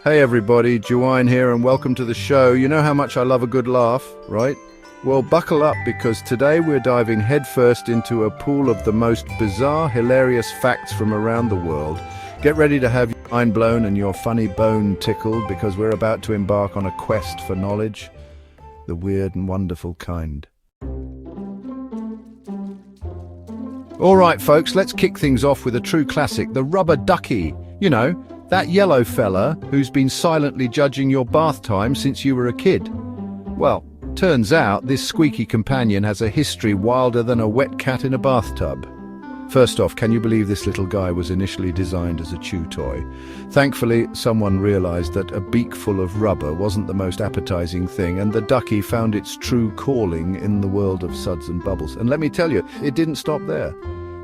Hey everybody, Juwine here and welcome to the show. You know how much I love a good laugh, right? Well, buckle up because today we're diving headfirst into a pool of the most bizarre, hilarious facts from around the world. Get ready to have your mind blown and your funny bone tickled because we're about to embark on a quest for knowledge, the weird and wonderful kind. All right, folks, let's kick things off with a true classic, the rubber ducky. You know, that yellow fella who's been silently judging your bath time since you were a kid. Well, turns out this squeaky companion has a history wilder than a wet cat in a bathtub. First off, can you believe this little guy was initially designed as a chew toy? Thankfully, someone realized that a beak full of rubber wasn't the most appetizing thing, and the ducky found its true calling in the world of suds and bubbles. And let me tell you, it didn't stop there.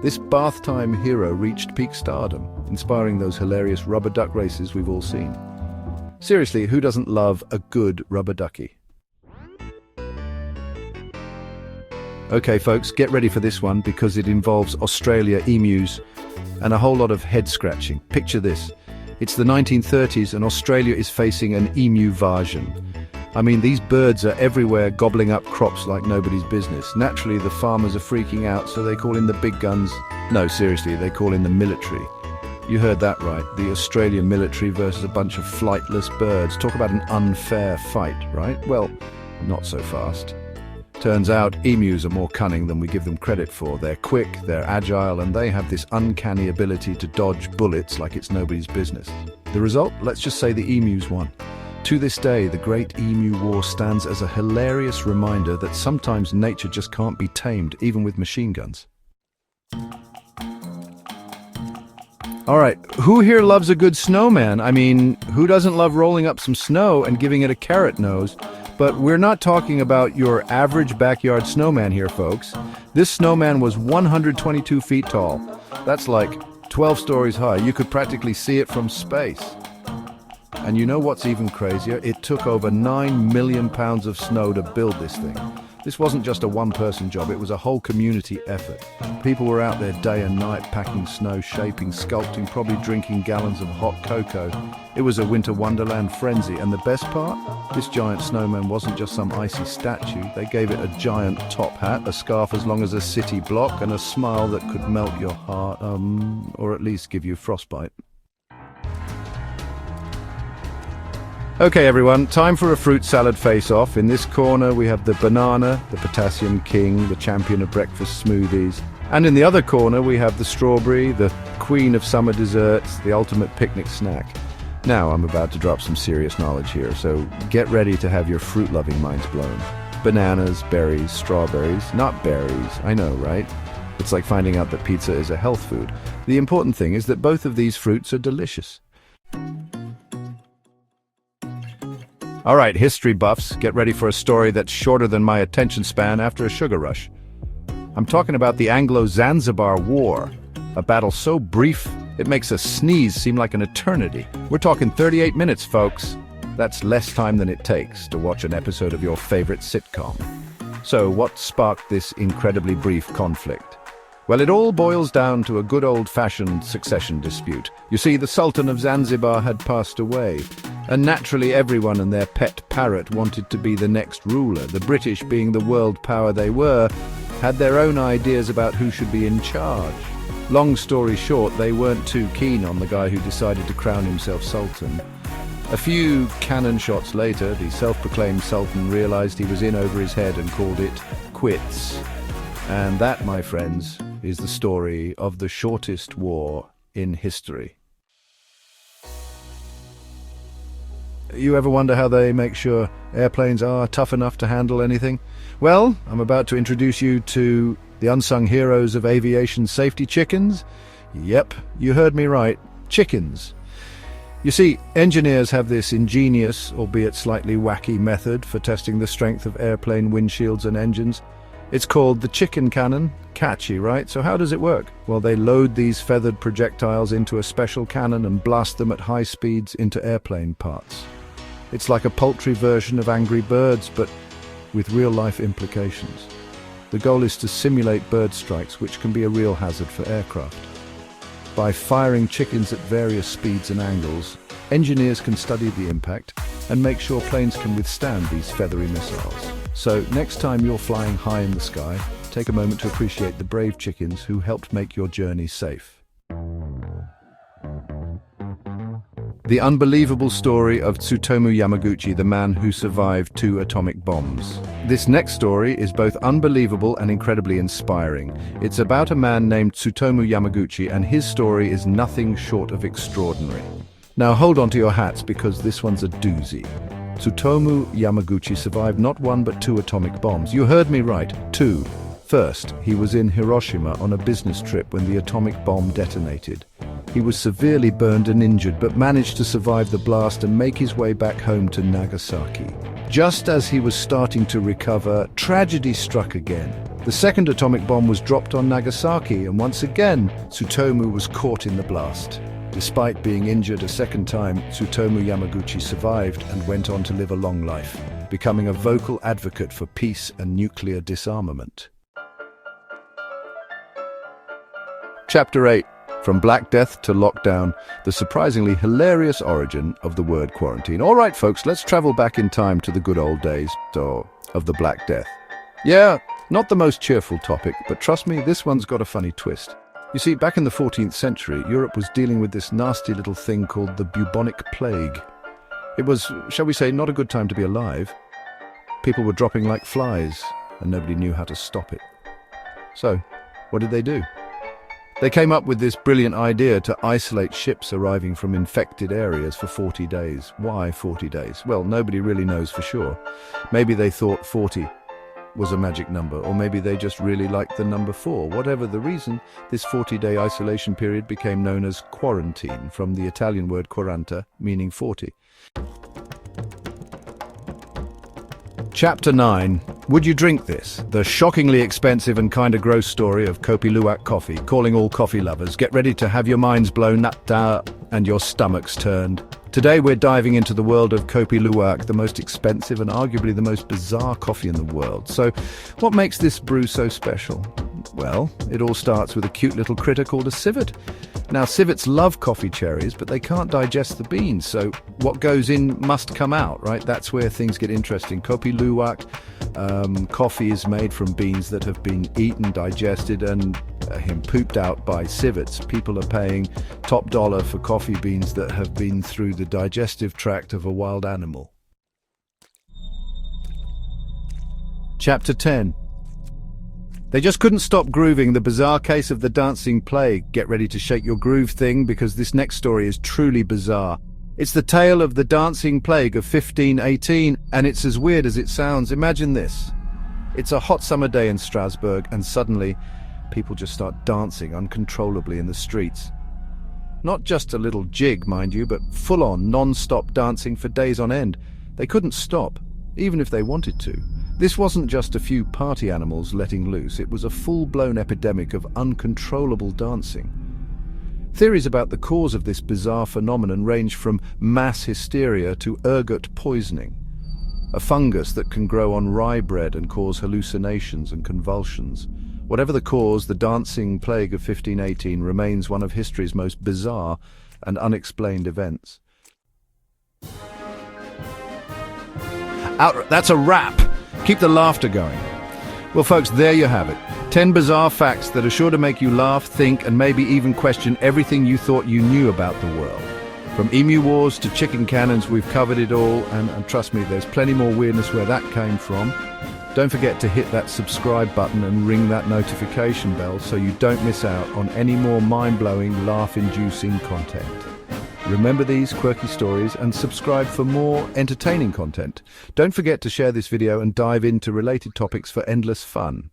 This bath time hero reached peak stardom, inspiring those hilarious rubber duck races we've all seen. Seriously, who doesn't love a good rubber ducky? Okay, folks, get ready for this one because it involves Australia emus and a whole lot of head scratching. Picture this. It's the 1930s and Australia is facing an emu-vasion. I mean, these birds are everywhere gobbling up crops like nobody's business. Naturally, the farmers are freaking out, so they call in the big guns. No, seriously, they call in the military. You heard that right. The Australian military versus a bunch of flightless birds. Talk about an unfair fight, right? Well, not so fast. Turns out emus are more cunning than we give them credit for. They're quick, they're agile, and they have this uncanny ability to dodge bullets like it's nobody's business. The result? Let's just say the emus won. To this day, the Great Emu War stands as a hilarious reminder that sometimes nature just can't be tamed, even with machine guns. All right, who here loves a good snowman? I mean, who doesn't love rolling up some snow and giving it a carrot nose? But we're not talking about your average backyard snowman here, folks. This snowman was 122 feet tall. That's like 12 stories high. You could practically see it from space. And you know what's even crazier? It took over 9 million pounds of snow to build this thing. This wasn't just a one-person job, it was a whole community effort. People were out there day and night packing snow, shaping, sculpting, probably drinking gallons of hot cocoa. It was a winter wonderland frenzy, and the best part? This giant snowman wasn't just some icy statue. They gave it a giant top hat, a scarf as long as a city block, and a smile that could melt your heart, or at least give you frostbite. Okay everyone, time for a fruit salad face-off. In this corner we have the banana, the potassium king, the champion of breakfast smoothies. And in the other corner we have the strawberry, the queen of summer desserts, the ultimate picnic snack. Now I'm about to drop some serious knowledge here, so get ready to have your fruit-loving minds blown. Bananas, berries, strawberries, not berries, I know, right? It's like finding out that pizza is a health food. The important thing is that both of these fruits are delicious. All right, history buffs, get ready for a story that's shorter than my attention span after a sugar rush. I'm talking about the Anglo-Zanzibar War, a battle so brief it makes a sneeze seem like an eternity. We're talking 38 minutes, folks. That's less time than it takes to watch an episode of your favorite sitcom. So what sparked this incredibly brief conflict? Well, it all boils down to a good old-fashioned succession dispute. You see, the Sultan of Zanzibar had passed away, and naturally everyone and their pet parrot wanted to be the next ruler. The British, being the world power they were, had their own ideas about who should be in charge. Long story short, they weren't too keen on the guy who decided to crown himself Sultan. A few cannon shots later, the self-proclaimed Sultan realized he was in over his head and called it quits. And that, my friends, is the story of the shortest war in history. You ever wonder how they make sure airplanes are tough enough to handle anything? Well, I'm about to introduce you to the unsung heroes of aviation safety, chickens. Yep, you heard me right, chickens. You see, engineers have this ingenious, albeit slightly wacky method for testing the strength of airplane windshields and engines. It's called the chicken cannon. Catchy, right? So how does it work? Well, they load these feathered projectiles into a special cannon and blast them at high speeds into airplane parts. It's like a poultry version of Angry Birds, but with real-life implications. The goal is to simulate bird strikes, which can be a real hazard for aircraft. By firing chickens at various speeds and angles, Engineers can study the impact and make sure planes can withstand these feathery missiles. So next time you're flying high in the sky, take a moment to appreciate the brave chickens who helped make your journey safe. The unbelievable story of Tsutomu Yamaguchi, the man who survived 2 atomic bombs. This next story is both unbelievable and incredibly inspiring. It's about a man named Tsutomu Yamaguchi, and his story is nothing short of extraordinary. Now hold on to your hats because this one's a doozy. Tsutomu Yamaguchi survived not 1 but 2 atomic bombs. You heard me right, 2. First, he was in Hiroshima on a business trip when the atomic bomb detonated. He was severely burned and injured, but managed to survive the blast and make his way back home to Nagasaki. Just as he was starting to recover, tragedy struck again. The second atomic bomb was dropped on Nagasaki, and once again, Tsutomu was caught in the blast. Despite being injured a second time, Tsutomu Yamaguchi survived and went on to live a long life, becoming a vocal advocate for peace and nuclear disarmament. Chapter 8. From Black Death to Lockdown, the surprisingly hilarious origin of the word quarantine. All right, folks, let's travel back in time to the good old days of the Black Death. Yeah, not the most cheerful topic, but trust me, this one's got a funny twist. You see, back in the 14th century, Europe was dealing with this nasty little thing called the bubonic plague. It was, shall we say, not a good time to be alive. People were dropping like flies, and nobody knew how to stop it. So, what did they do? They came up with this brilliant idea to isolate ships arriving from infected areas for 40 days. Why 40 days? Well, nobody really knows for sure. Maybe they thought 40 was a magic number, or maybe they just really liked the number 4. Whatever the reason, this 40-day isolation period became known as quarantine, from the Italian word quaranta, meaning 40. Chapter 9. Would you drink this? The shockingly expensive and kinda gross story of Kopi Luwak coffee, calling all coffee lovers. Get ready to have your minds blown and your stomachs turned. Today we're diving into the world of Kopi Luwak, the most expensive and arguably the most bizarre coffee in the world. So, what makes this brew so special? Well, it all starts with a cute little critter called a civet. Now, civets love coffee cherries, but they can't digest the beans, so what goes in must come out, right? That's where things get interesting. Kopi Luwak coffee is made from beans that have been eaten, digested, and pooped out by civets. People are paying top dollar for coffee beans that have been through the digestive tract of a wild animal. Chapter 10. They just couldn't stop grooving. The bizarre case of the dancing plague. Get ready to shake your groove thing, because this next story is truly bizarre. It's the tale of the dancing plague of 1518, and it's as weird as it sounds. Imagine this. It's a hot summer day in Strasbourg, and suddenly people just start dancing uncontrollably in the streets. Not just a little jig, mind you, but full-on, non-stop dancing for days on end. They couldn't stop, even if they wanted to. This wasn't just a few party animals letting loose, it was a full-blown epidemic of uncontrollable dancing. Theories about the cause of this bizarre phenomenon range from mass hysteria to ergot poisoning, a fungus that can grow on rye bread and cause hallucinations and convulsions. Whatever the cause, the dancing plague of 1518 remains one of history's most bizarre and unexplained events. That's a wrap! Keep the laughter going. Well, folks, there you have it. 10 bizarre facts that are sure to make you laugh, think, and maybe even question everything you thought you knew about the world. From emu wars to chicken cannons, we've covered it all, and trust me, there's plenty more weirdness where that came from. Don't forget to hit that subscribe button and ring that notification bell so you don't miss out on any more mind-blowing, laugh-inducing content. Remember these quirky stories and subscribe for more entertaining content. Don't forget to share this video and dive into related topics for endless fun.